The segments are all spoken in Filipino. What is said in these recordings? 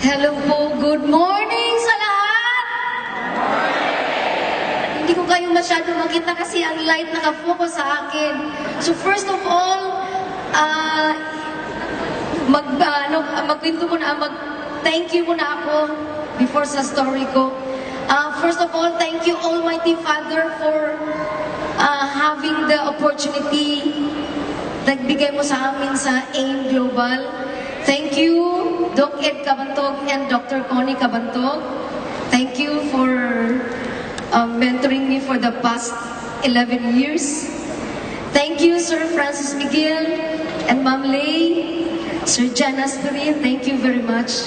Hello po, good morning sa lahat! Hindi ko kayo masyado makita kasi ang light nakafocus sa akin. So first of all, magpinto ko na, thank you muna ako before sa story ko. First of all, thank you Almighty Father for having the opportunity nagbigay mo sa amin sa AIM Global. Thank you, Doc Ed Cabantog and Dr. Connie Cabantog. Thank you for mentoring me for the past 11 years. Thank you, Sir Francis Miguel and Ma'am Lay, Sir Jan Aspirin, thank you very much.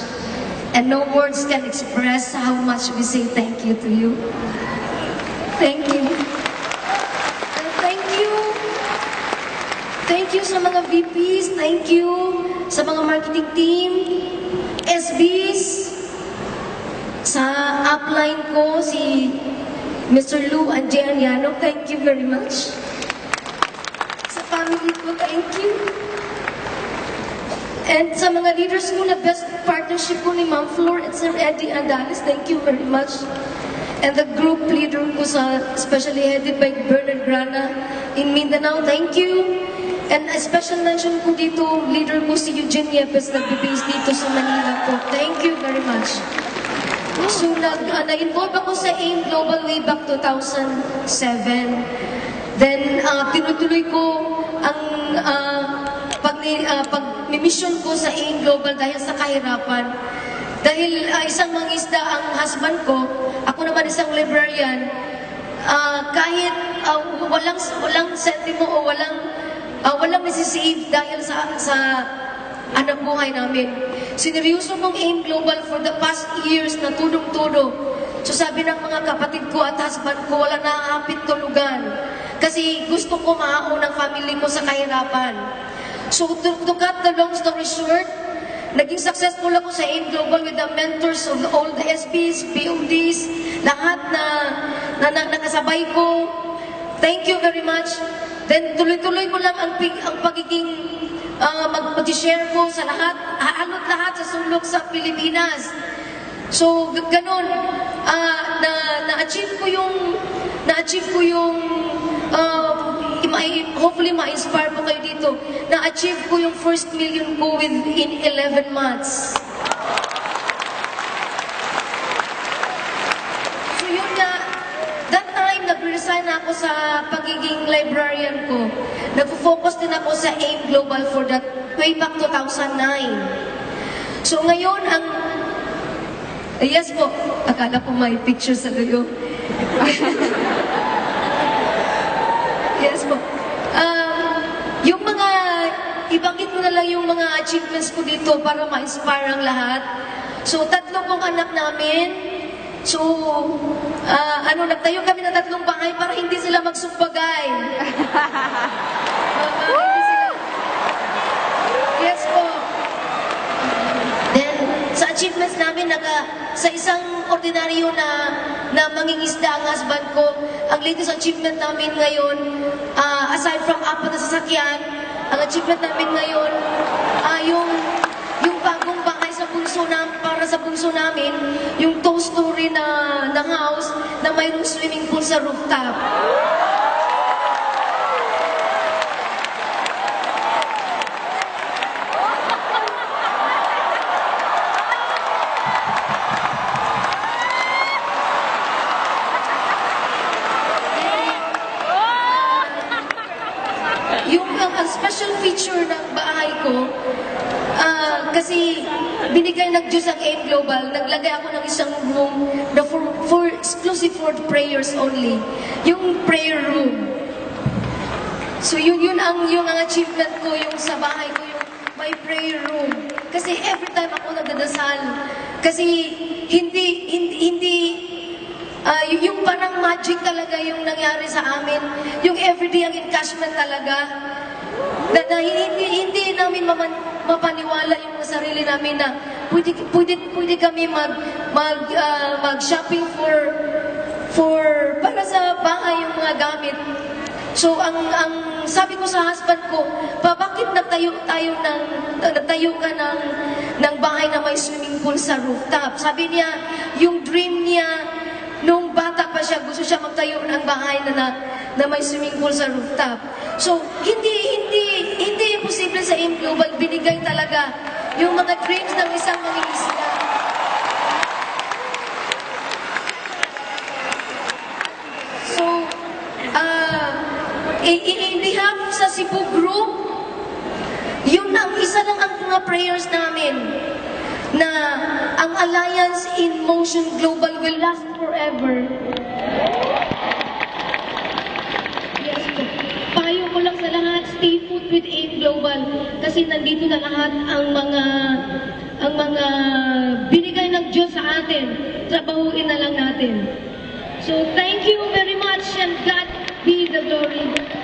And no words can express how much we say thank you to you. Thank you. And thank you sa mga VPs, thank you sa mga marketing team, SBs, sa upline ko, si Mr. Lou Angianiano, thank you very much. Sa family ko, thank you. And sa mga leaders ko na best partnership ko ni Ma'am Flor at Sir Eddie Andalis, thank you very much. And the group leader ko sa, especially headed by Bernard Grana in Mindanao, thank you. And a special mention ko dito, leader ko si Eugene Yepes, nag-base dito sa Manila po. Thank you very much. So, na-involve ako sa AIM Global way back 2007. Then, tinutuloy ko ang pag-mission ko sa AIM Global dahil sa kahirapan. Dahil isang mangisda ang husband ko, ako naman isang librarian, kahit walang sentimo o walang nasisave dahil sa anak buhay namin. Sineryoso mong AIM Global for the past years na tudong-tudo. So sabi ng mga kapatid ko at husband ko, wala nakakapit tulugan. Kasi gusto ko maaon ang family ko sa kahirapan. So to cut the long story short, naging successful ako sa AIM Global with the mentors of all the SPs, PODs, lahat na nakasabay ko. Thank you very much. Then tuloy-tuloy ko lang ang pagiging mag-share ko sa lahat, halos lahat sa sulok sa Pilipinas. So ganun, na-achieve ko yung hopefully ma-inspire po kayo dito. Na-achieve ko yung first million ko within 11 months. So yun nga, that time nag-resign ako sa pagiging librarian ko. Nag-focus din ako sa AIM Global for that way back 2009. So ngayon, yes po, akala ko may picture sa dulo. Yes po. Yung mga, ibangkit mo na lang yung mga achievements ko dito para ma-inspire ang lahat. So, 3 pong anak namin. So, nagtayo kami ng 3 bahay para hindi sila magsumbagay. Yes po. Then, sa achievements namin, sa isang ordinaryo na mangingisda ang husband ko, ang latest achievement namin ngayon, aside from 4 na sasakyan, ang achievement namin ngayon, yung bagong bahay sa para sa bunso namin, yung 2-story na house na mayroong swimming pool sa rooftop. Ang special feature ng bahay ko, kasi binigay ng Diyos ang AIM Global, naglagay ako ng isang room na exclusive for prayers only. Yung prayer room. So yun ang achievement ko, yung sa bahay ko, yung may prayer room. Kasi every time ako nagdadasal, kasi yung parang magic talaga yung nangyari sa amin. Yung everyday ang encashment talaga. Na hindi namin mapaniwala yung sarili namin na pwede kami mag-shopping para sa bahay yung mga gamit. So, ang sabi ko sa husband ko, bakit nagtayo ka ng bahay na may may swimming pool sa rooftop. Sabi niya, yung dream niya, nung bata pa siya, gusto siya magtayo ng bahay na may swimming pool sa rooftop. So, hindi imposible sa AIM Global. Binigay talaga yung mga dreams ng isang mangingisda. So, in behalf sa Cebu Group, yun ang isa lang ang mga prayers namin na ang Alliance in Motion Global will last forever. Yes po. Payo ko lang sa lahat, stay put with AIM Global kasi nandito na lahat ang mga binigay ng Diyos sa atin. Trabahuin na lang natin. So thank you very much and God be the glory.